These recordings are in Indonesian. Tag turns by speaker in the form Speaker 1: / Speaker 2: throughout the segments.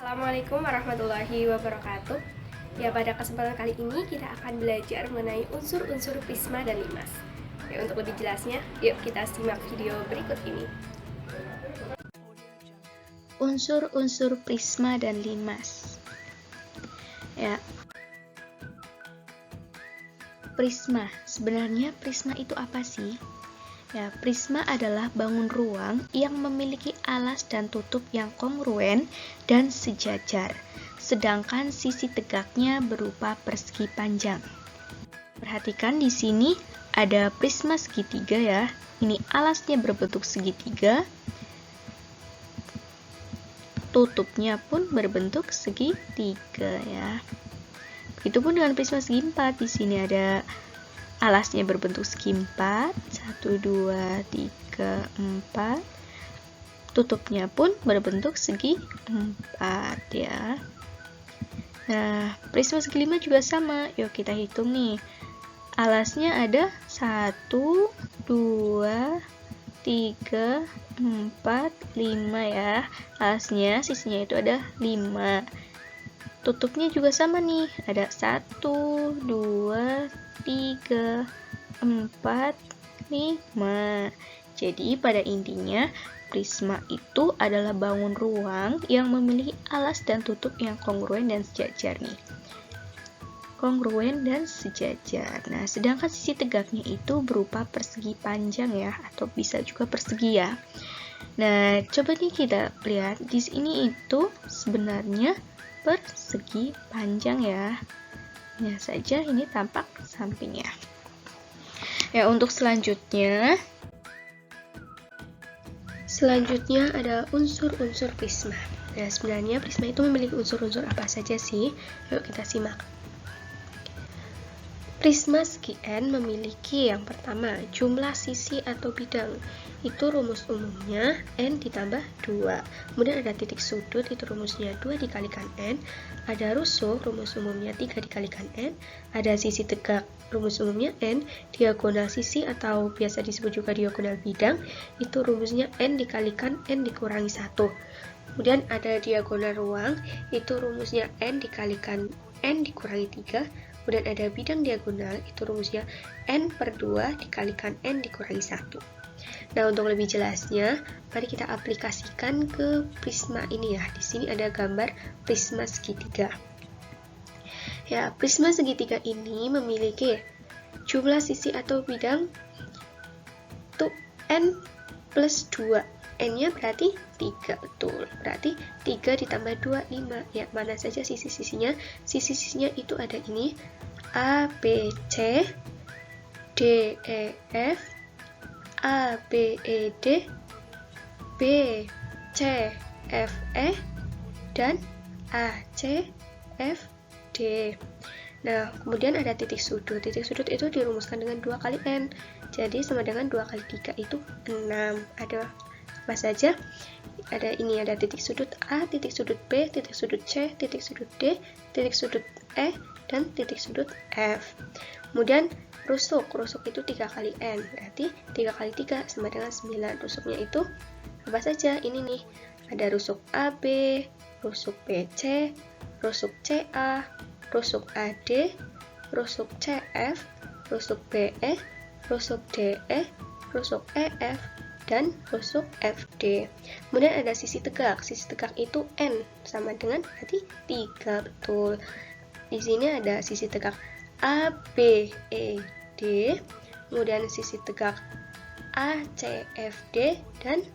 Speaker 1: Assalamualaikum warahmatullahi wabarakatuh. Ya, pada kesempatan kali ini kita akan belajar mengenai unsur-unsur prisma dan limas. Ya, untuk lebih jelasnya, yuk kita simak video berikut ini.
Speaker 2: Unsur-unsur prisma dan limas. Ya. Prisma. Sebenarnya prisma itu apa sih? Ya, prisma adalah bangun ruang yang memiliki alas dan tutup yang kongruen dan sejajar, sedangkan sisi tegaknya berupa persegi panjang. Perhatikan di sini ada prisma segitiga ya. Ini alasnya berbentuk segitiga. Tutupnya pun berbentuk segitiga ya. Begitupun dengan prisma segi empat. Di sini ada alasnya berbentuk segi empat. 1, 2, 3, 4. Tutupnya pun berbentuk segi empat ya. Nah, prisma segi lima juga sama. Yuk kita hitung nih. Alasnya ada 1, 2, 3, 4, 5 ya. Alasnya, sisinya itu ada 5. Tutupnya juga sama nih. Ada 1, 2, 3, 4, 5. Jadi pada intinya prisma itu adalah bangun ruang yang memiliki alas dan tutup yang kongruen dan sejajar nih. Kongruen dan sejajar. Nah, sedangkan sisi tegaknya itu berupa persegi panjang ya, atau bisa juga persegi ya. Nah, coba nih kita lihat di sini itu sebenarnya persegi panjang ya. Hanya saja ini tampak sampingnya. Ya, untuk selanjutnya ada unsur-unsur prisma. Nah, sebenarnya prisma itu memiliki unsur-unsur apa saja sih? Yuk kita simak. Prisma segi N memiliki yang pertama, jumlah sisi atau bidang. Itu rumus umumnya N ditambah 2. Kemudian ada titik sudut, itu rumusnya 2 dikalikan N. Ada rusuk, rumus umumnya 3 dikalikan N. Ada sisi tegak, rumus umumnya N. Diagonal sisi atau biasa disebut juga diagonal bidang, itu rumusnya N dikalikan N dikurangi 1. Kemudian ada diagonal ruang, itu rumusnya N dikalikan N dikurangi 3. Kemudian ada bidang diagonal, itu rumusnya N per 2 dikalikan N dikurangi 1. Nah, untuk lebih jelasnya, mari kita aplikasikan ke prisma ini ya. Di sini ada gambar prisma segitiga. Ya, prisma segitiga ini memiliki jumlah sisi atau bidang itu N plus 2. N-nya berarti 3, betul. Berarti 3 ditambah 2, 5. Ya, mana saja sisi-sisinya? Sisi-sisinya itu ada ini. A, B, C, D, E, F, A, B, E, D, B, C, F, E, dan A, C, F, D. Nah, kemudian ada titik sudut. Titik sudut itu dirumuskan dengan 2 kali N. Jadi, sama dengan 2 kali 3 itu 6. Ada apa saja? Ada ini, ada titik sudut A, titik sudut B, titik sudut C, titik sudut D, titik sudut E, dan titik sudut F. Kemudian rusuk itu 3 kali N, berarti 3 kali 3 sama dengan 9. Rusuknya itu apa saja? Ini nih, ada rusuk AB, rusuk BC, rusuk CA, rusuk AD, rusuk CF, rusuk BE, rusuk DE, rusuk EF, dan rusuk FD. Kemudian ada sisi tegak. Sisi tegak itu N sama dengan berarti 3, betul. Di sini ada sisi tegak ABED, kemudian sisi tegak ACFD dan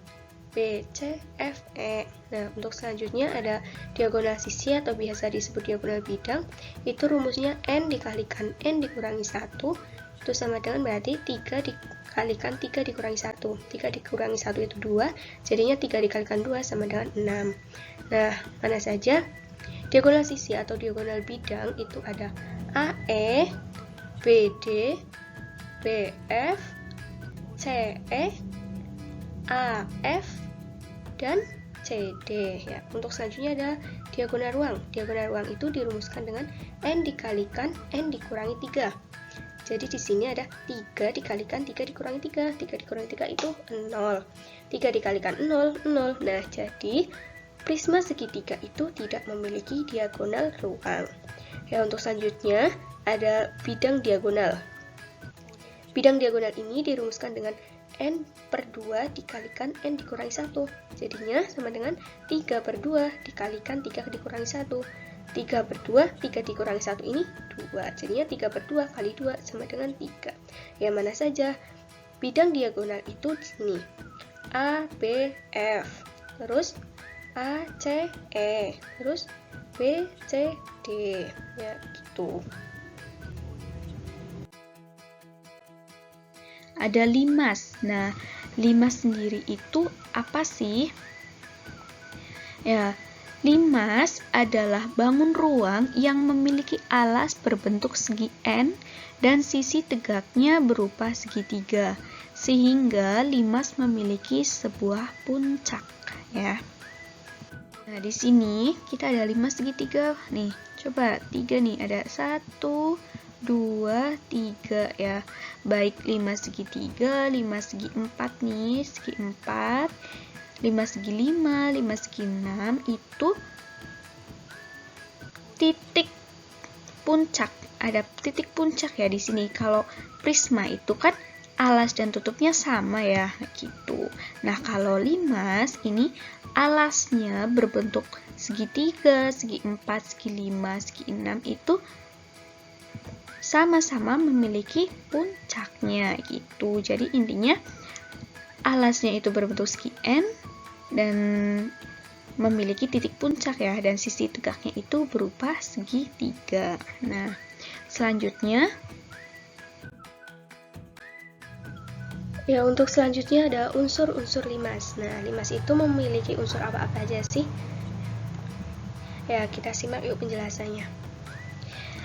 Speaker 2: BCFE. Nah, untuk selanjutnya ada diagonal sisi atau biasa disebut diagonal bidang. Itu rumusnya N dikalikan N dikurangi 1. Itu sama dengan berarti 3 dikalikan 3 dikurangi 1. 3 dikurangi 1 itu 2. Jadinya 3 dikalikan 2 sama dengan 6. Nah, mana saja? Diagonal sisi atau diagonal bidang itu ada AE, BD, BF, CE, AF, dan CD ya. Untuk selanjutnya ada diagonal ruang. Diagonal ruang itu dirumuskan dengan N dikalikan N dikurangi 3. Jadi di sini ada 3 dikalikan 3 dikurangi 3. 3 dikurangi 3 itu 0. 3 dikalikan 0, 0. Nah, jadi prisma segitiga itu tidak memiliki diagonal ruang. Ya, untuk selanjutnya ada bidang diagonal. Bidang diagonal ini dirumuskan dengan n/2 dikalikan n dikurangi 1. Jadinya sama dengan 3/2 dikalikan 3 dikurangi 1. 3/2, 3 dikurangi 1 ini 2. Jadinya 3/2 kali 2 sama dengan 3. Yang mana saja? Bidang diagonal itu di sini. A, B, F. Terus A, C, E. Terus B, C, D. Ya, gitu.
Speaker 3: Ada limas. Nah, limas sendiri itu apa sih? Ya, limas adalah bangun ruang yang memiliki alas berbentuk segi N dan sisi tegaknya berupa segitiga, sehingga limas memiliki sebuah puncak, ya. Nah, di sini kita ada limas segitiga nih. Coba 3 nih, ada 1, 2, 3 ya. Baik 5 segi 3, 5 segi 4 nih, segi 4, 5 segi 5, 5 segi 6 itu titik puncak. Ada titik puncak ya di sini. Kalau prisma itu kan alas dan tutupnya sama ya, gitu. Nah, kalau limas ini alasnya berbentuk segitiga, segi 4, segi 5, segi 6 itu sama-sama memiliki puncaknya gitu. Jadi intinya alasnya itu berbentuk segi N dan memiliki titik puncak ya, dan sisi tegaknya itu berupa segitiga. Nah, selanjutnya
Speaker 2: ya, untuk selanjutnya ada unsur-unsur limas. Nah, limas itu memiliki unsur apa-apa aja sih? Ya, kita simak yuk penjelasannya.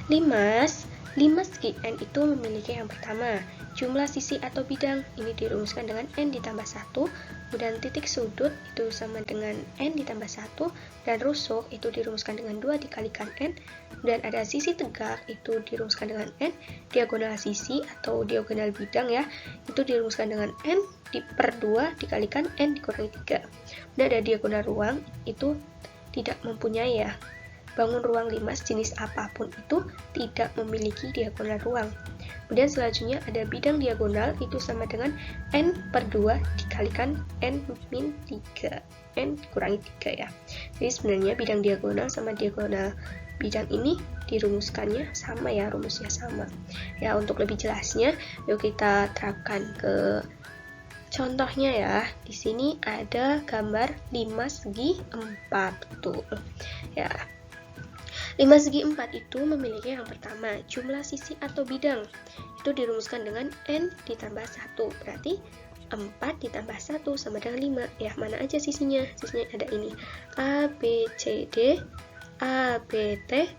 Speaker 2: Limas segi N itu memiliki yang pertama, jumlah sisi atau bidang. Ini dirumuskan dengan N ditambah 1, kemudian titik sudut itu sama dengan N ditambah 1, dan rusuk itu dirumuskan dengan 2 dikalikan N, dan ada sisi tegak itu dirumuskan dengan N, diagonal sisi atau diagonal bidang ya, itu dirumuskan dengan N per 2 dikalikan N dikurangi 3. Dan ada diagonal ruang itu tidak mempunyai ya. Bangun ruang limas jenis apapun itu tidak memiliki diagonal ruang. Kemudian selanjutnya ada bidang diagonal itu sama dengan N per 2 dikalikan N min 3. N dikurangi 3 ya. Jadi sebenarnya bidang diagonal sama diagonal bidang ini dirumuskannya sama ya, rumusnya sama. Ya, untuk lebih jelasnya yuk kita terapkan ke contohnya ya. Di sini ada gambar 5 segi 4 betul. Ya. 5 segi 4 itu memiliki yang pertama, jumlah sisi atau bidang. Itu dirumuskan dengan N ditambah 1. Berarti 4 ditambah 1 sama dengan 5. Ya, mana aja sisinya? Sisinya ada ini. A, B, C, D, A, B, T,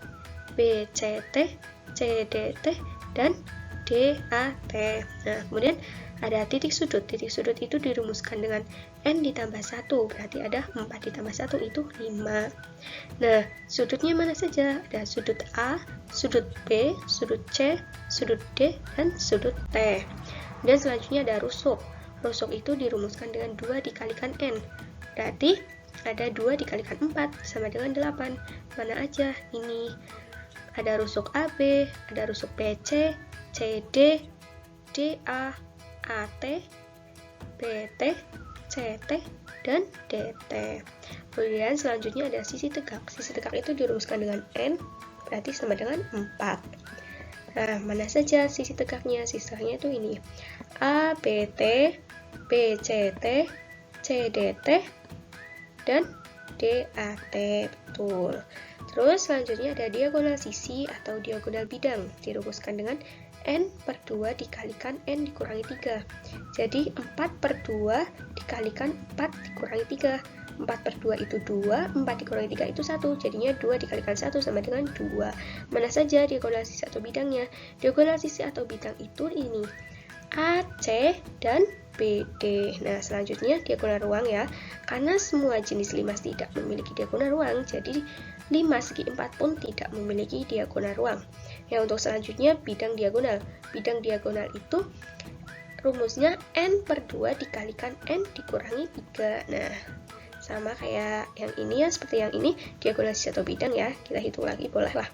Speaker 2: B, C, T, C, D, T, dan D, A, T. Nah, kemudian ada titik sudut. Titik sudut itu dirumuskan dengan N ditambah 1. Berarti ada 4 ditambah 1 itu 5. Nah, sudutnya mana saja? Ada sudut A, sudut B, sudut C, sudut D, dan sudut T. Dan selanjutnya ada rusuk. Rusuk itu dirumuskan dengan 2 dikalikan N. Berarti ada 2 dikalikan 4 sama dengan 8. Mana aja? Ini. Ada rusuk AB, ada rusuk BC, CD, DA, AT, BT, CT, dan DT. Kemudian selanjutnya ada sisi tegak. Sisi tegak itu dirumuskan dengan N, berarti sama dengan 4. Nah, mana saja sisi tegaknya? Sisi tegaknya itu ini. A, BT, BCT, CDT, dan DAT. Betul. Terus selanjutnya ada diagonal sisi atau diagonal bidang. Dirumuskan dengan N per 2 dikalikan N dikurangi 3. Jadi 4 per 2 dikalikan 4 dikurangi 3. 4 per 2 itu 2, 4 dikurangi 3 itu 1. Jadinya 2 dikalikan 1 sama dengan 2. Mana saja diagonal sisi atau bidangnya? Diagonal sisi atau bidang itu ini. AC dan BD. Nah, selanjutnya diagonal ruang ya. Karena semua jenis limas tidak memiliki diagonal ruang, jadi 5 segi 4 pun tidak memiliki diagonal ruang. Yang untuk selanjutnya bidang diagonal. Bidang diagonal itu rumusnya N per 2 dikalikan N dikurangi 3. Nah, sama kayak yang ini ya, seperti yang ini, diagonal sisi atau bidang ya. Kita hitung lagi, bolehlah.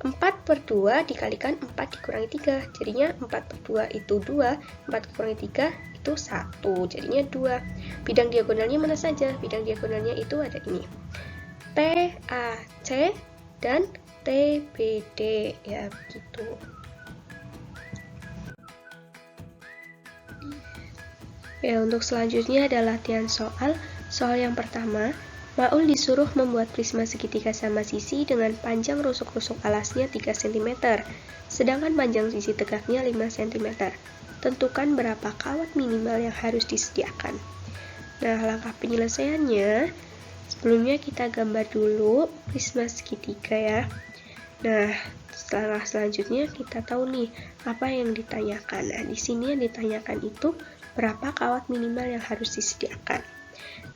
Speaker 2: 4/2 dikalikan 4 dikurangi 3, jadinya 4/2 itu 2, 4 dikurangi 3 itu 1, jadinya 2. Bidang diagonalnya mana saja? Bidang diagonalnya itu ada ini, TAC dan TBD ya, begitu. Ya, untuk selanjutnya ada latihan soal. Soal yang pertama, Maul disuruh membuat prisma segitiga sama sisi dengan panjang rusuk-rusuk alasnya 3 cm, sedangkan panjang sisi tegaknya 5 cm. Tentukan berapa kawat minimal yang harus disediakan. Nah, langkah penyelesaiannya, sebelumnya kita gambar dulu prisma segitiga ya. Nah, setelah selanjutnya kita tahu nih apa yang ditanyakan. Nah, di sini yang ditanyakan itu berapa kawat minimal yang harus disediakan.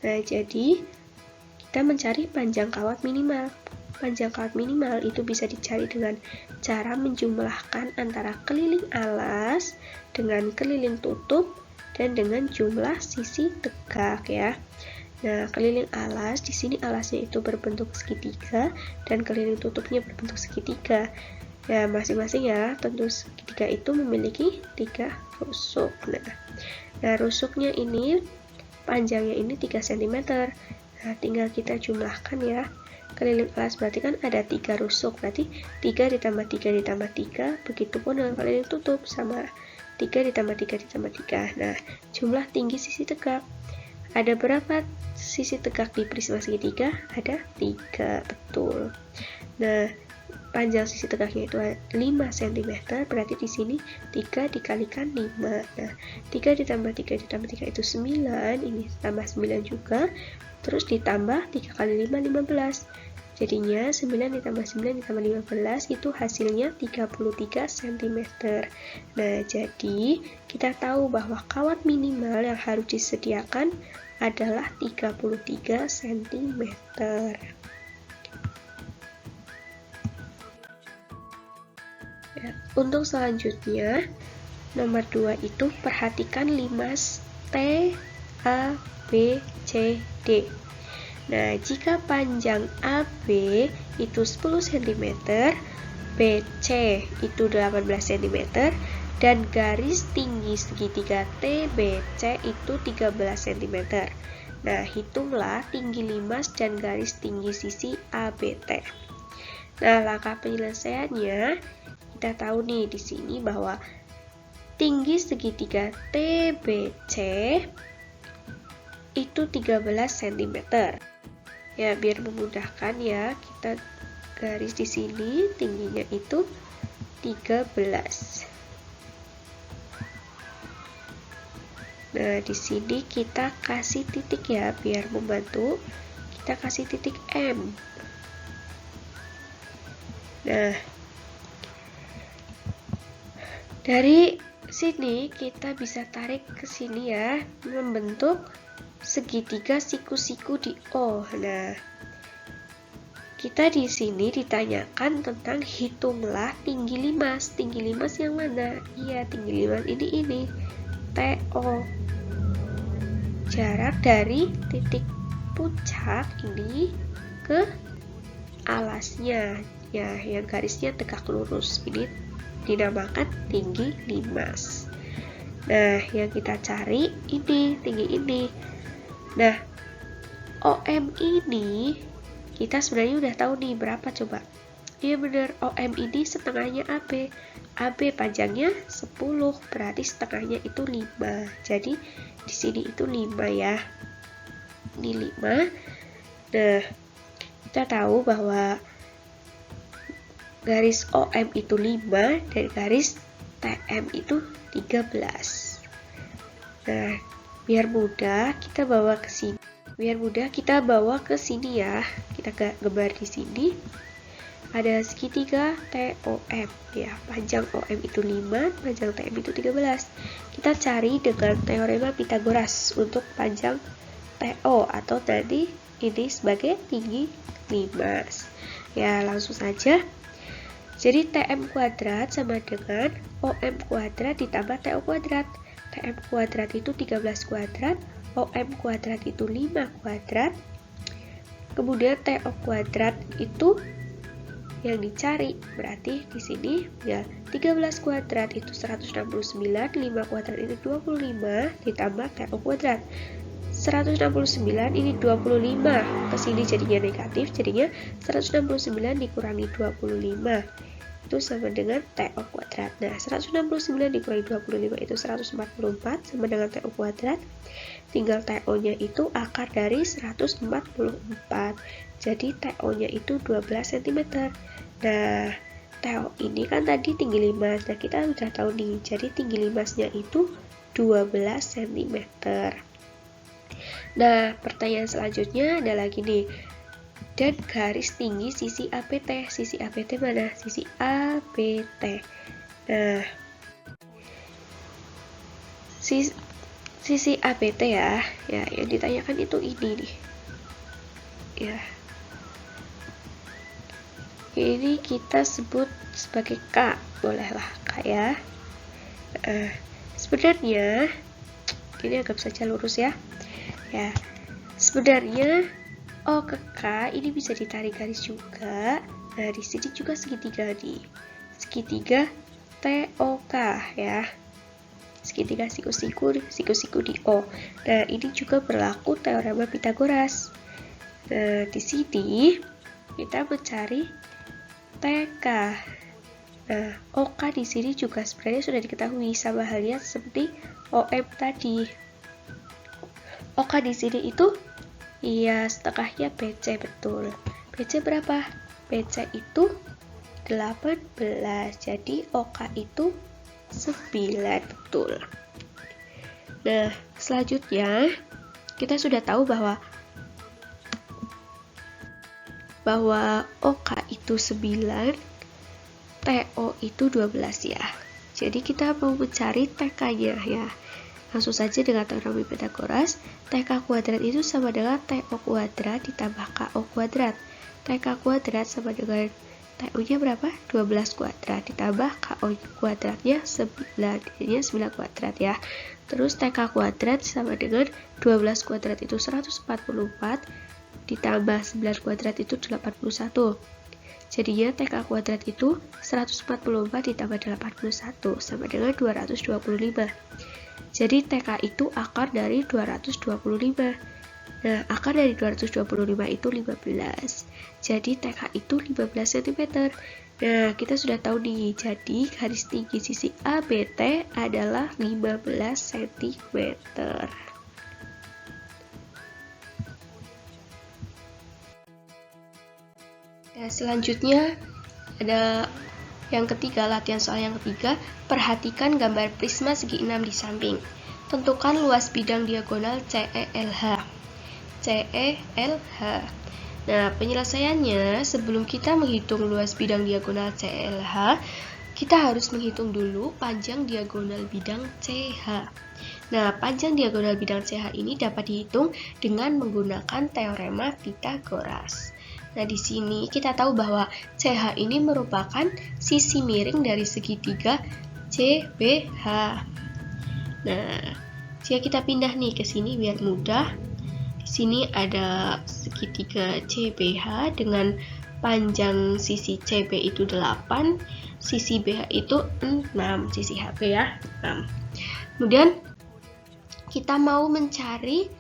Speaker 2: Nah, jadi kita mencari panjang kawat minimal. Panjang kawat minimal itu bisa dicari dengan cara menjumlahkan antara keliling alas dengan keliling tutup dan dengan jumlah sisi tegak ya. Nah, keliling alas, di sini alasnya itu berbentuk segitiga dan keliling tutupnya berbentuk segitiga. Ya, masing-masing ya, tentu segitiga itu memiliki 3 rusuk. Nah, rusuknya ini, panjangnya ini 3 cm. Nah, tinggal kita jumlahkan ya. Keliling alas berarti kan ada 3 rusuk, berarti 3 ditambah 3 ditambah 3, begitupun dengan keliling tutup, sama 3 ditambah 3 ditambah 3. Nah, jumlah tinggi sisi tegak. Ada berapa sisi tegak di prisma segitiga? Ada 3, betul. Nah, panjang sisi tegaknya itu 5 cm, berarti di sini 3 dikalikan 5. Nah, 3 ditambah 3 ditambah 3 itu 9, ini tambah 9 juga. Terus ditambah 3 kali 5, 15. Jadinya 9 ditambah 9 ditambah 15 itu hasilnya 33 cm. Nah, jadi kita tahu bahwa kawat minimal yang harus disediakan adalah 33 cm. Ya, untuk selanjutnya, nomor 2 itu perhatikan limas T, A, B, C, D. Nah, jika panjang AB itu 10 cm, BC itu 18 cm, dan garis tinggi segitiga TBC itu 13 cm. Nah, hitunglah tinggi limas dan garis tinggi sisi ABT. Nah, langkah penyelesaiannya, kita tahu nih di sini bahwa tinggi segitiga TBC itu 13 cm. Ya, biar memudahkan ya, kita garis di sini tingginya itu 13. Nah, di sini kita kasih titik ya, biar membantu. Kita kasih titik M. Nah, dari sini kita bisa tarik ke sini ya, membentuk segitiga siku-siku di O. Nah, kita di sini ditanyakan tentang hitunglah tinggi limas. Tinggi limas yang mana? Iya, tinggi limas ini TO. Jarak dari titik puncak ini ke alasnya. Ya, yang garisnya tegak lurus. Ini dinamakan tinggi limas. Nah, yang kita cari ini, tinggi ini. Nah, OM ini kita sebenarnya udah tahu nih berapa coba. Iya bener, OM ini setengahnya AB. AB panjangnya 10, berarti setengahnya itu 5. Jadi di sini itu 5 ya. Ini 5. Nah, kita tahu bahwa garis OM itu 5 dan garis TM itu 13. Nah, biar mudah kita bawa ke sini. Ya. Kita gambar di sini. Ada segitiga TOM ya. Panjang OM itu 5, panjang TM itu 13. Kita cari dengan teorema Pythagoras untuk panjang TO atau tadi ini sebagai tinggi limas. Ya, langsung saja. Jadi TM kuadrat sama dengan OM kuadrat ditambah TO kuadrat. TM kuadrat itu 13 kuadrat, OM kuadrat itu 5 kuadrat. Kemudian TO kuadrat itu yang dicari, berarti di sini ya 13 kuadrat itu 169, 5 kuadrat itu 25 ditambah TO kuadrat. 169 ini 25, kesini jadinya negatif, jadinya 169 dikurangi 25 itu sama dengan TO kuadrat. Nah, 169 dikurangi 25 itu 144 sama dengan TO kuadrat. Tinggal TO-nya itu akar dari 144. Jadi TO-nya itu 12 cm. Nah, TO ini kan tadi tinggi limas. Nah, kita udah tahu nih. Jadi tinggi limasnya itu 12 cm. Nah, pertanyaan selanjutnya ada lagi nih. Dan garis tinggi sisi APT. Sisi APT mana? Sisi APT. Nah, sisi APT ya yang ditanyakan itu ini nih. Ya. Ini kita sebut sebagai K, bolehlah K ya. Sebenarnya ini anggap saja lurus ya. Ya, sebenarnya O ke K ini bisa ditarik garis juga. Nah, di sini juga segitiga nih. Segitiga TOK ya. Segitiga siku-siku di O. Nah, ini juga berlaku teorema Pythagoras. Nah, di sini kita mencari TK. Nah, OK di sini juga sebenarnya sudah diketahui sama halnya seperti OM tadi. OK di sini itu iya, setengahnya BC, betul. BC berapa? BC itu 18, jadi OK itu 9, betul. Nah, selanjutnya kita sudah tahu bahwa OK itu 9, TO itu 12 ya. Jadi kita mau mencari TK-nya ya. Langsung saja dengan teorema Pythagoras, TK kuadrat itu sama dengan TO kuadrat ditambah KO kuadrat. TK kuadrat sama dengan TO-nya berapa? 12 kuadrat ditambah KO kuadratnya 9, jadinya 9 kuadrat ya. Terus TK kuadrat sama dengan 12 kuadrat itu 144 ditambah 9 kuadrat itu 81. Jadinya TK kuadrat itu 144 ditambah 81 sama dengan 225. Jadi TK itu akar dari 225. Nah, akar dari 225 itu 15. Jadi TK itu 15 cm. Nah, kita sudah tahu nih. Jadi garis tinggi sisi ABT adalah 15 cm. Nah, selanjutnya ada yang ketiga, latihan soal yang ketiga, perhatikan gambar prisma segi 6 di samping. Tentukan luas bidang diagonal CELH. CELH. Nah, penyelesaiannya sebelum kita menghitung luas bidang diagonal CELH, kita harus menghitung dulu panjang diagonal bidang CH. Nah, panjang diagonal bidang CH ini dapat dihitung dengan menggunakan teorema Pythagoras. Nah, di sini kita tahu bahwa CH ini merupakan sisi miring dari segitiga CBH. Nah, jika kita pindah nih ke sini biar mudah. Di sini ada segitiga CBH dengan panjang sisi CB itu 8, sisi BH itu 6, sisi HB ya, 6. Kemudian kita mau mencari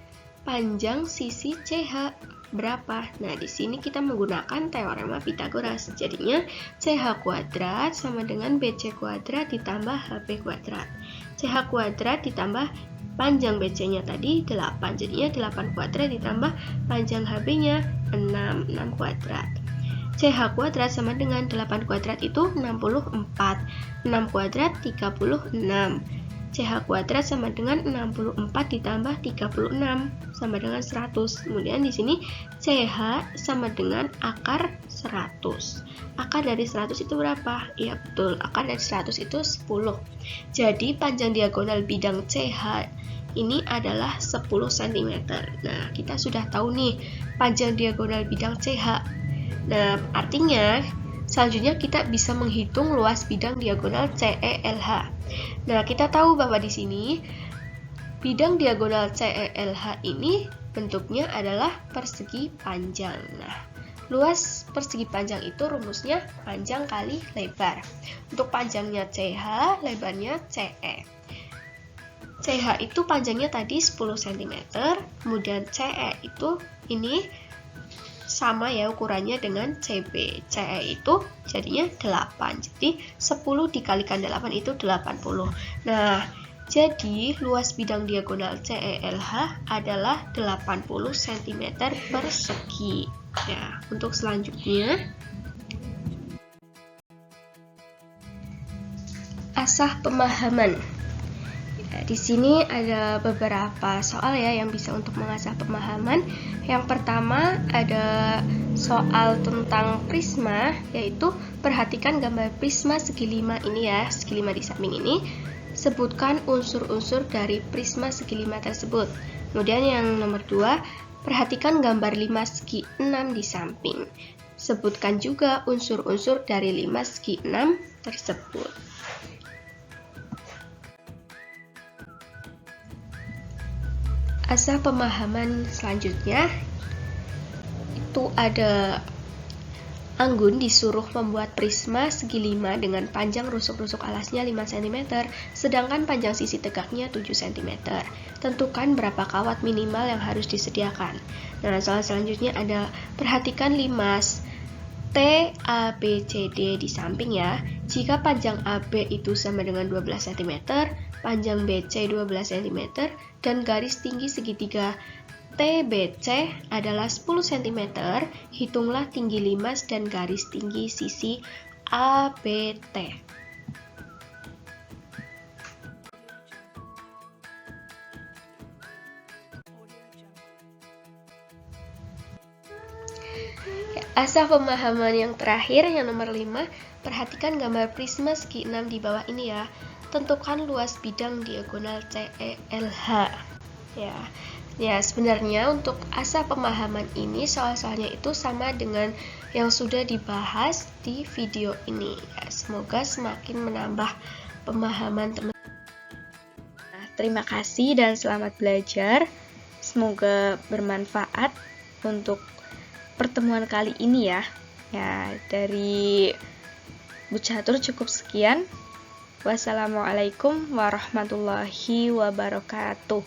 Speaker 2: panjang sisi CH berapa? Nah, di sini kita menggunakan teorema Pythagoras. Jadinya CH kuadrat sama dengan BC kuadrat ditambah HB kuadrat. CH kuadrat ditambah panjang BC-nya tadi 8. Jadinya 8 kuadrat ditambah panjang HB-nya 6 kuadrat. CH kuadrat sama dengan 8 kuadrat itu 64. 6 kuadrat 36. CH kuadrat sama dengan 64 ditambah 36 sama dengan 100. Kemudian di sini CH sama dengan akar 100. Akar dari 100 itu berapa? Ya betul, akar dari 100 itu 10. Jadi panjang diagonal bidang CH ini adalah 10 cm. Nah, kita sudah tahu nih panjang diagonal bidang CH. Nah, artinya selanjutnya kita bisa menghitung luas bidang diagonal CELH. Nah, kita tahu bahwa di sini bidang diagonal CELH ini bentuknya adalah persegi panjang. Nah, luas persegi panjang itu rumusnya panjang kali lebar. Untuk panjangnya CH, lebarnya CE. CH itu panjangnya tadi 10 cm, kemudian CE itu ini sama ya ukurannya dengan CB. CE itu jadinya 8. Jadi 10 dikalikan 8 itu 80. Nah, jadi luas bidang diagonal CELH adalah 80 cm persegi. Ya, untuk selanjutnya asah pemahaman. Di sini ada beberapa soal ya yang bisa untuk mengasah pemahaman. Yang pertama ada soal tentang prisma, yaitu perhatikan gambar prisma segi 5 ini ya, segi 5 di samping ini. Sebutkan unsur-unsur dari prisma segi 5 tersebut. Kemudian yang nomor 2, perhatikan gambar 5 segi 6 di samping. Sebutkan juga unsur-unsur dari 5 segi 6 tersebut. Asah pemahaman selanjutnya itu ada Anggun disuruh membuat prisma segi 5 dengan panjang rusuk-rusuk alasnya 5 cm, sedangkan panjang sisi tegaknya 7 cm. Tentukan berapa kawat minimal yang harus disediakan. Nah, soal selanjutnya ada perhatikan limas T, A, B, C, D di samping ya. Jika panjang AB itu sama dengan 12 cm, panjang BC 12 cm, dan garis tinggi segitiga TBC adalah 10 cm, hitunglah tinggi limas dan garis tinggi sisi ABT. Asah pemahaman yang terakhir, yang nomor 5, perhatikan gambar prisma segi 6 di bawah ini ya. Tentukan luas bidang diagonal CELH. Ya, sebenarnya untuk asah pemahaman ini soal-soalnya itu sama dengan yang sudah dibahas di video ini. Ya, semoga semakin menambah pemahaman teman-teman.
Speaker 3: Nah, terima kasih dan selamat belajar. Semoga bermanfaat untuk pertemuan kali ini ya. Ya, dari Bu Catur cukup sekian. Wassalamualaikum warahmatullahi wabarakatuh.